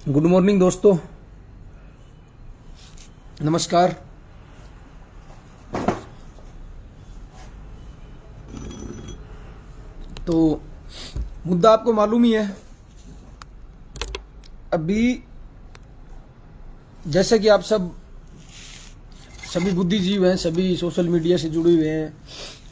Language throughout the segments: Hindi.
गुड मॉर्निंग दोस्तों, नमस्कार। तो मुद्दा आपको मालूम ही है। अभी जैसे कि आप सभी बुद्धिजीव हैं, सभी सोशल मीडिया से जुड़े हुए हैं,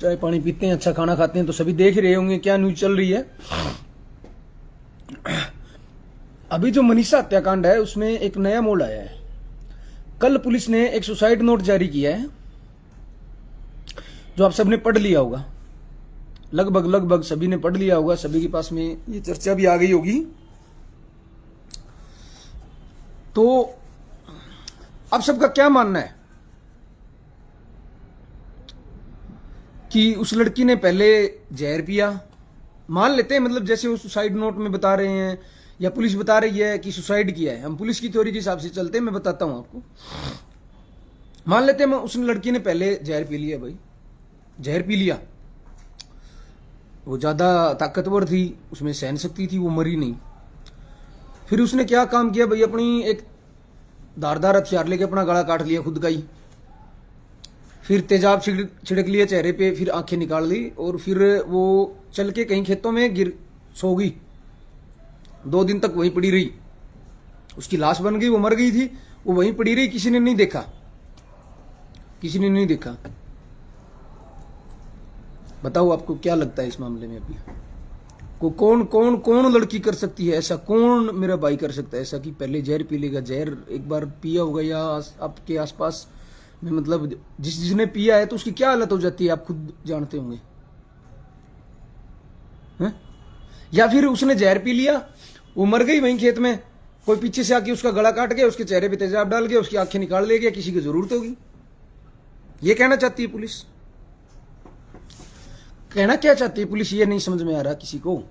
चाय पानी पीते हैं, अच्छा खाना खाते हैं, तो सभी देख रहे होंगे क्या न्यूज चल रही है। अभी जो मनीषा हत्याकांड है उसमें एक नया मोड़ आया है। कल पुलिस ने एक सुसाइड नोट जारी किया है जो आप सबने पढ़ लिया होगा। लगभग सभी ने पढ़ लिया होगा, सभी के पास में ये चर्चा भी आ गई होगी। तो आप सबका क्या मानना है कि उस लड़की ने पहले जहर पिया, मान लेते हैं, मतलब जैसे वो सुसाइड नोट में बता रहे हैं या पुलिस बता रही है कि सुसाइड किया है, हम पुलिस की थ्योरी के हिसाब से चलते हैं, मैं बताता हूं आपको। मान लेते हैं उस लड़की ने पहले जहर पी लिया, भाई जहर पी लिया, वो ज्यादा ताकतवर थी, उसमें सहन शक्ति थी, वो मरी नहीं। फिर उसने क्या काम किया भाई, अपनी एक धारदार हथियार लेके अपना गला काट लिया खुद का ही, फिर तेजाब छिड़क लिया चेहरे पे, फिर आंखें निकाल ली और फिर वो चल के कहीं खेतों में गिर सो गई। 2 दिन तक वहीं पड़ी रही, उसकी लाश बन गई, वो मर गई थी, वो वहीं पड़ी रही, किसी ने नहीं देखा, किसी ने नहीं देखा। बताओ आपको क्या लगता है इस मामले में? अभी को कौन लड़की कर सकती है ऐसा? कौन मेरा भाई कर सकता है ऐसा कि पहले जहर पी लेगा? जहर एक बार पिया होगा या आपके आसपास में, मतलब जिसने पिया है तो उसकी क्या हालत हो जाती है आप खुद जानते होंगे, हैं? या फिर उसने जहर पी लिया, वो मर गई वहीं खेत में, कोई पीछे से आके उसका गला काट गया, उसके चेहरे पे तेजाब डाल गया, उसकी आंखें निकाल ले गया, किसी की जरूरत होगी? ये कहना चाहती है पुलिस? कहना क्या चाहती है पुलिस ये नहीं समझ में आ रहा किसी को।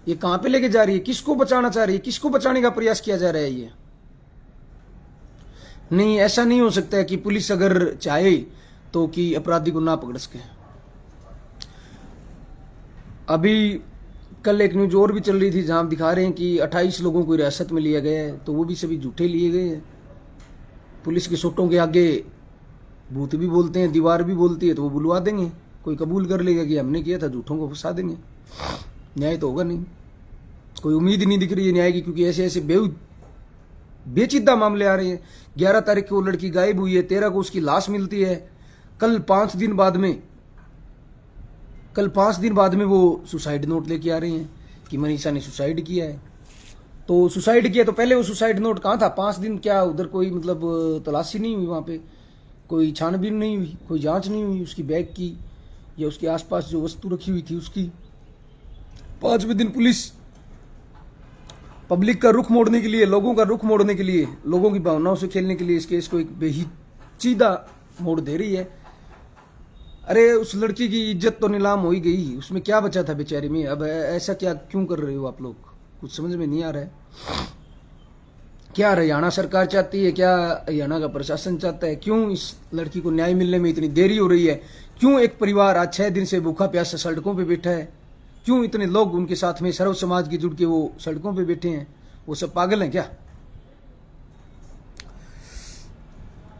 ये कहां पे लेके जा रही है, किसको बचाना चाह रही है, किसको बचाने का प्रयास किया जा रहा है? ये नहीं, ऐसा नहीं हो सकता है कि पुलिस अगर चाहे तो कि अपराधी को ना पकड़ सके। अभी कल एक न्यूज और भी चल रही थी जहां दिखा रहे हैं कि 28 लोगों को हिरासत में लिया गया है, तो वो भी सभी झूठे लिए गए हैं। पुलिस के सोटों के आगे भूत भी बोलते हैं, दीवार भी बोलती है, तो वो बुलवा देंगे, कोई कबूल कर लेगा कि हमने किया था, झूठों को फंसा देंगे। न्याय तो होगा नहीं, कोई उम्मीद नहीं दिख रही है न्याय की, क्योंकि ऐसे ऐसे बेचिद्दा मामले आ रहे हैं। 11 तारीख को वो लड़की गायब हुई है, 13 को उसकी लाश मिलती है, कल 5 दिन बाद में वो सुसाइड नोट लेके आ रहे हैं कि मनीषा ने सुसाइड किया है। तो सुसाइड किया तो पहले वो सुसाइड नोट कहाँ था? 5 दिन क्या उधर कोई मतलब तलाशी नहीं हुई, वहां पे कोई छानबीन नहीं हुई, कोई जांच नहीं हुई उसकी बैग की या उसके आसपास जो वस्तु रखी हुई थी उसकी। 5वें दिन पुलिस पब्लिक का रुख मोड़ने के लिए, लोगों का रुख मोड़ने के लिए, लोगों की भावनाओं से खेलने के लिए इस केस को एक बेहिचीदा मोड़ दे रही है। अरे उस लड़की की इज्जत तो नीलाम हो ही गई, उसमें क्या बचा था बेचारी में? अब ऐसा क्या क्यों कर रहे हो आप लोग? कुछ समझ में नहीं आ रहा है। क्या हरियाणा सरकार चाहती है, क्या हरियाणा का प्रशासन चाहता है? क्यों इस लड़की को न्याय मिलने में इतनी देरी हो रही है? क्यों एक परिवार आज 6 दिन से भूखा प्यासा सड़कों पे बैठा है? क्यों इतने लोग उनके साथ में सर्व समाज के जुड़ के वो सड़कों पे बैठे हैं? वो सब पागल हैं क्या?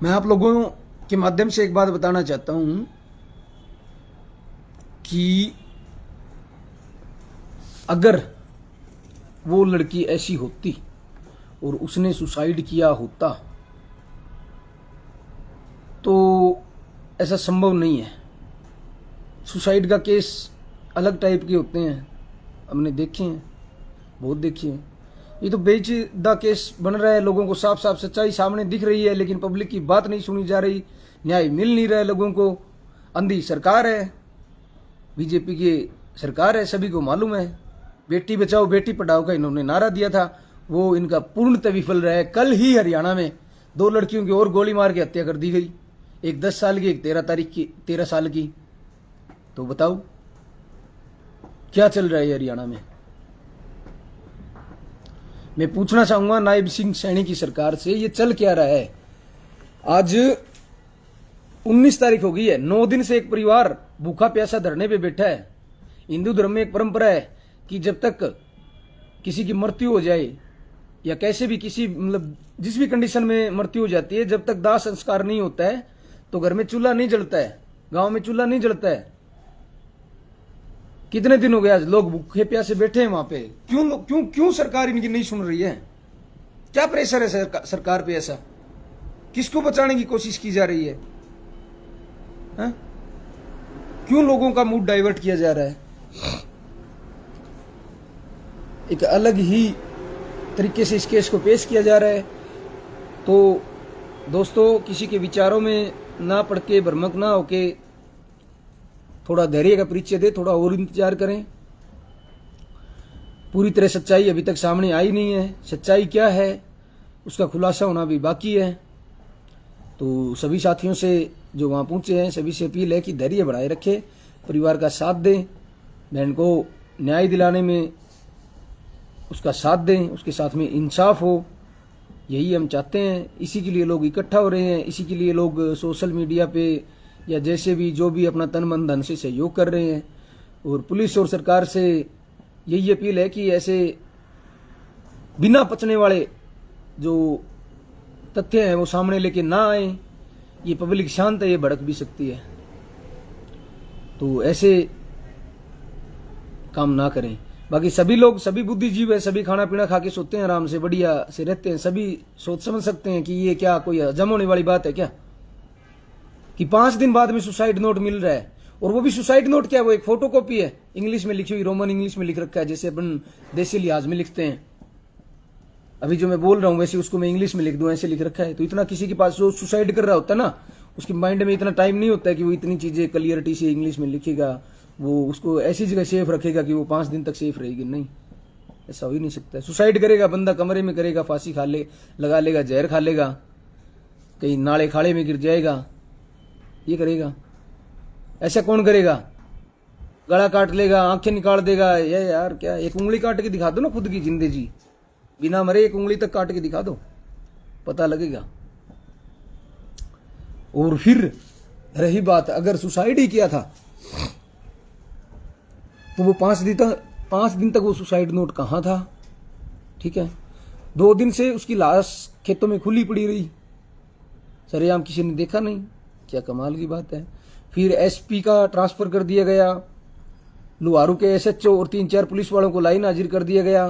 मैं आप लोगों के माध्यम से एक बात बताना चाहता हूं कि अगर वो लड़की ऐसी होती और उसने सुसाइड किया होता तो ऐसा संभव नहीं है। सुसाइड का केस अलग टाइप के होते हैं, हमने देखे हैं, बहुत देखे हैं। ये तो बेचिदा केस बन रहा है, लोगों को साफ साफ सच्चाई सामने दिख रही है, लेकिन पब्लिक की बात नहीं सुनी जा रही, न्याय मिल नहीं रहा है लोगों को। अंधी सरकार है, बीजेपी की सरकार है, सभी को मालूम है। बेटी बचाओ बेटी पढ़ाओ का इन्होंने नारा दिया था, वो इनका पूर्णतः विफल रहा है। कल ही हरियाणा में 2 लड़कियों की और गोली मार के हत्या कर दी गई, एक 10 साल की, एक 13 साल की। तो बताओ क्या चल रहा है हरियाणा में? मैं पूछना चाहूंगा नायब सिंह सैनी की सरकार से, ये चल क्या रहा है? आज 19 तारीख हो गई है, 9 दिन से एक परिवार भूखा प्यासा धरने पे बैठा है। हिंदू धर्म में एक परंपरा है कि जब तक किसी की मृत्यु हो जाए या कैसे भी किसी मतलब जिस भी कंडीशन में मृत्यु हो जाती है, जब तक दाह संस्कार नहीं होता है तो घर में चूल्हा नहीं जलता है, गांव में चूल्हा नहीं जलता है। कितने दिन हो गए आज लोग भूखे प्यासे बैठे हैं वहां पे। क्यों सरकार इनकी नहीं सुन रही है? क्या प्रेशर है सरकार पे ऐसा? किसको बचाने की कोशिश की जा रही है? हा? क्यों लोगों का मूड डाइवर्ट किया जा रहा है? एक अलग ही तरीके से इस केस को पेश किया जा रहा है। तो दोस्तों, किसी के विचारों में ना पड़ के, भ्रमक ना होके, थोड़ा धैर्य का परिचय दे, थोड़ा और इंतजार करें। पूरी तरह सच्चाई अभी तक सामने आई नहीं है। सच्चाई क्या है उसका खुलासा होना भी बाकी है। तो सभी साथियों से जो वहाँ पहुँचे हैं, सभी से अपील है कि धैर्य बढ़ाए रखें, परिवार का साथ दें, बहन को न्याय दिलाने में उसका साथ दें, उसके साथ में इंसाफ हो। यही हम चाहते हैं। इसी के लिए लोग इकट्ठा हो रहे हैं, इसी के लिए लोग सोशल मीडिया पे या जैसे भी जो भी अपना तन मन धन से सहयोग कर रहे हैं। और पुलिस और सरकार से यही अपील है कि ऐसे बिना पचने वाले जो तथ्य हैं वो सामने लेके ना आए। ये पब्लिक शांत है, ये भड़क भी सकती है, तो ऐसे काम ना करें। बाकी सभी लोग, सभी बुद्धिजीव है, सभी खाना पीना खा के सोते हैं, आराम से बढ़िया से रहते हैं। सभी सोच समझ सकते हैं कि ये क्या कोई हजम होने वाली बात है क्या, कि 5 दिन बाद में सुसाइड नोट मिल रहा है। और वो भी सुसाइड नोट क्या, वो एक फोटोकॉपी है, इंग्लिश में लिखी हुई, रोमन इंग्लिश में लिख रखा है, जैसे अपन देसी लिहाज में लिखते हैं। अभी जो मैं बोल रहा हूँ वैसे उसको मैं इंग्लिश में लिख दूं, ऐसे लिख रखा है। तो इतना किसी के पास जो सुसाइड कर रहा होता है ना, उसके माइंड में इतना टाइम नहीं होता है कि वो इतनी चीजें क्लियरिटी से इंग्लिश में लिखेगा, वो उसको ऐसी जगह सेफ रखेगा कि वो 5 दिन तक सेफ रहेगी। नहीं, ऐसा हो ही नहीं सकता। सुसाइड करेगा बंदा कमरे में करेगा, फांसी खा ले, लगा लेगा, जहर खा लेगा, कहीं नाले खाड़े में गिर जाएगा, ये करेगा। ऐसा कौन करेगा? गला काट लेगा, आंखें निकाल देगा। ये यार क्या, एक उंगली काट के दिखा दो ना खुद की जिंदगी, बिना मरे एक उंगली तक काट के दिखा दो, पता लगेगा। और फिर रही बात, अगर सुसाइड ही किया था तो वो 5 दिन तक वो सुसाइड नोट कहाँ था? ठीक है, 2 दिन से उसकी लाश खेतों में खुली पड़ी रही, सरेआम किसी ने देखा नहीं। क्या कमाल की बात है। फिर एसपी का ट्रांसफर कर दिया गया, लुहारू के एसएचओ और 3-4 पुलिस वालों को लाइन हाजिर कर दिया गया।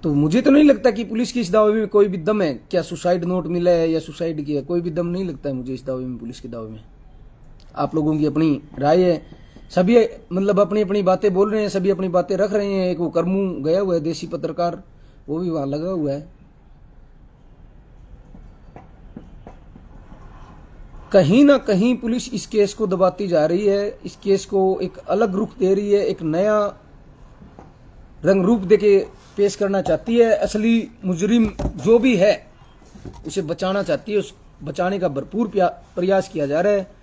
तो मुझे तो नहीं लगता कि पुलिस की इस दावे में कोई भी दम है। क्या सुसाइड नोट मिला है या सुसाइड किया, कोई भी दम नहीं लगता है मुझे इस दावे में, पुलिस के दावे में। आप लोगों की अपनी राय है, सभी मतलब अपनी अपनी बातें बोल रहे हैं, सभी अपनी बातें रख रहे हैं। एक वो करमू गया हुआ है देसी पत्रकार, वो भी वहां लगा हुआ है। कहीं ना कहीं पुलिस इस केस को दबाती जा रही है, इस केस को एक अलग रुख दे रही है, एक नया रंग रूप देके पेश करना चाहती है। असली मुजरिम जो भी है उसे बचाना चाहती है, उस बचाने का भरपूर प्रयास किया जा रहा है।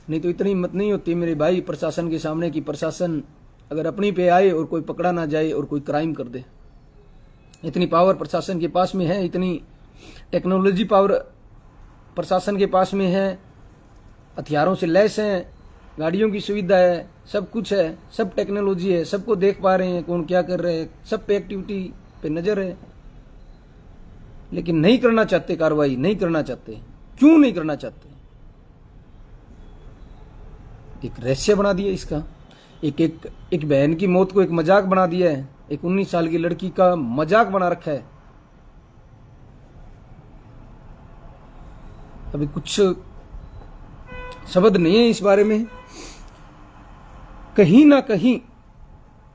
नहीं तो इतनी हिम्मत नहीं होती मेरे भाई प्रशासन के सामने कि प्रशासन अगर अपनी पे आए और कोई पकड़ा ना जाए और कोई क्राइम कर दे। इतनी पावर प्रशासन के पास में है, इतनी टेक्नोलॉजी पावर प्रशासन के पास में है, हथियारों से लैस हैं, गाड़ियों की सुविधा है, सब कुछ है, सब टेक्नोलॉजी है, सबको देख पा रहे हैं कौन क्या कर रहे हैं, सब पे एक्टिविटी पे नजर है। लेकिन नहीं करना चाहते कार्रवाई, नहीं करना चाहते। क्यों नहीं करना चाहते? एक रहस्य बना दिया इसका, एक बहन की मौत को एक मजाक बना दिया है, एक 19 साल की लड़की का मजाक बना रखा है। अभी कुछ शब्द नहीं है इस बारे में। कहीं ना कहीं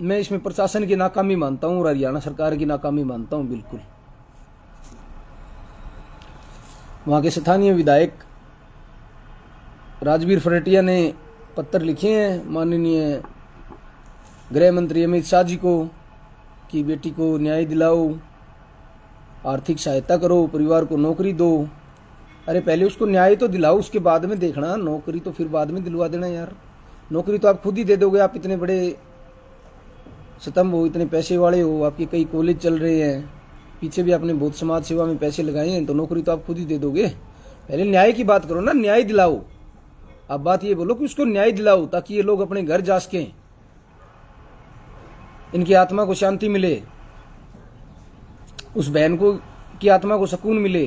मैं इसमें प्रशासन की नाकामी मानता हूं और हरियाणा सरकार की नाकामी मानता हूं बिल्कुल। वहां के स्थानीय विधायक राजवीर फरेटिया ने पत्र लिखे हैं माननीय गृह मंत्री अमित शाह जी को कि बेटी को न्याय दिलाओ, आर्थिक सहायता करो, परिवार को नौकरी दो। अरे पहले उसको न्याय तो दिलाओ, उसके बाद में देखना, नौकरी तो फिर बाद में दिलवा देना यार। नौकरी तो आप खुद ही दे दोगे, आप इतने बड़े स्तंभ हो, इतने पैसे वाले हो, आपके कई कॉलेज चल रहे हैं, पीछे भी आपने बहुत समाज सेवा में पैसे लगाए हैं, तो नौकरी तो आप खुद ही दे दोगे। पहले न्याय की बात करो ना, न्याय दिलाओ। आप बात ये बोलो कि उसको न्याय दिलाओ ताकि ये लोग अपने घर जा सकें, इनकी आत्मा को शांति मिले। उस बहन को की आत्मा को सुकून मिले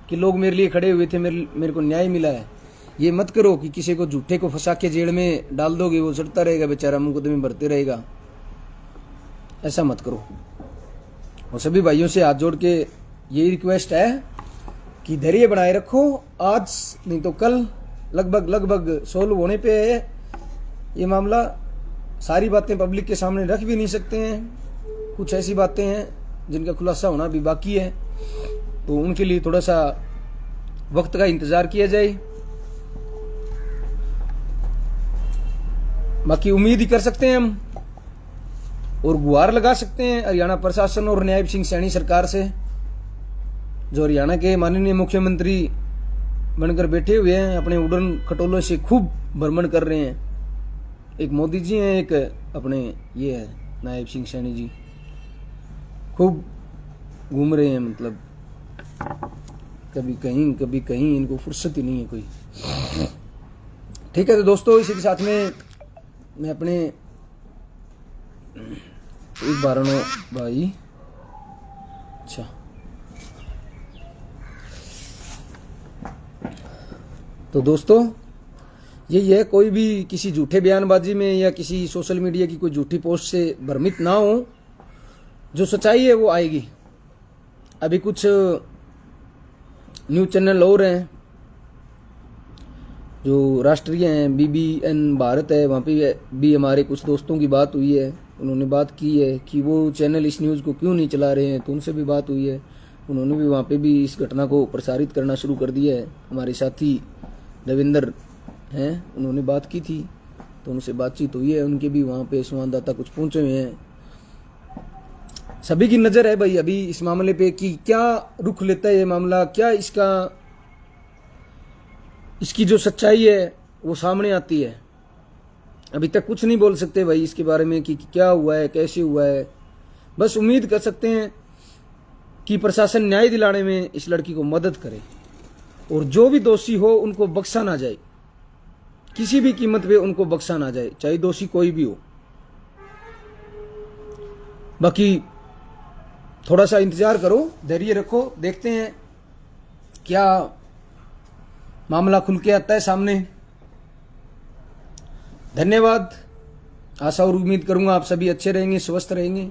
कि लोग मेरे लिए खड़े हुए थे, मेरे को न्याय मिला है। ये मत करो कि किसी को झूठे को फंसा के जेल में डाल दोगे, वो सड़ता रहेगा बेचारा, मुकदमे भरते रहेगा। ऐसा मत करो। और सभी भाइयों से हाथ जोड़ के यही रिक्वेस्ट है कि धैर्य बनाए रखो। आज नहीं तो कल लगभग सोल्व होने पे है ये मामला। सारी बातें पब्लिक के सामने रख भी नहीं सकते हैं, कुछ ऐसी बातें हैं जिनका खुलासा होना भी बाकी है, तो उनके लिए थोड़ा सा वक्त का इंतजार किया जाए। बाकी उम्मीद ही कर सकते हैं हम और गुहार लगा सकते हैं हरियाणा प्रशासन और न्याय सिंह सैनी सरकार से, जो हरियाणा के माननीय मुख्यमंत्री बनकर बैठे हुए हैं, अपने उड़न खटोलों से खूब भ्रमण कर रहे हैं। एक मोदी जी हैं, एक अपने ये है नायब सिंह सैनी जी, खूब घूम रहे हैं। मतलब कभी कहीं इनको फुर्सत ही नहीं है कोई। ठीक है, तो दोस्तों इसी के साथ में मैं अपने एक बारनो भाई, अच्छा तो दोस्तों यही है, कोई भी किसी झूठे बयानबाजी में या किसी सोशल मीडिया की कोई झूठी पोस्ट से भ्रमित ना हो। जो सच्चाई है वो आएगी। अभी कुछ न्यूज चैनल और हैं जो राष्ट्रीय हैं, BBN भारत है, वहाँ पे भी हमारे कुछ दोस्तों की बात हुई है। उन्होंने बात की है कि वो चैनल इस न्यूज़ को क्यों नहीं चला रहे हैं, तो उनसे भी बात हुई है। उन्होंने भी वहाँ पे भी इस घटना को प्रसारित करना शुरू कर दिया है। हमारे साथी रविंदर हैं, उन्होंने बात की थी, तो उनसे बातचीत हुई है। उनके भी वहाँ पे संवाददाता कुछ पहुँचे हुए हैं। सभी की नज़र है भाई अभी इस मामले पे कि क्या रुख लेता है ये मामला, क्या इसकी जो सच्चाई है वो सामने आती है। अभी तक कुछ नहीं बोल सकते भाई इसके बारे में कि क्या हुआ है, कैसे हुआ है। बस उम्मीद कर सकते हैं कि प्रशासन न्याय दिलाने में इस लड़की को मदद करे और जो भी दोषी हो उनको बख्शा ना जाए, किसी भी कीमत पे उनको बख्शा ना जाए, चाहे दोषी कोई भी हो। बाकी थोड़ा सा इंतजार करो, धैर्य रखो, देखते हैं क्या मामला खुल के आता है सामने। धन्यवाद। आशा और उम्मीद करूंगा आप सभी अच्छे रहेंगे, स्वस्थ रहेंगे।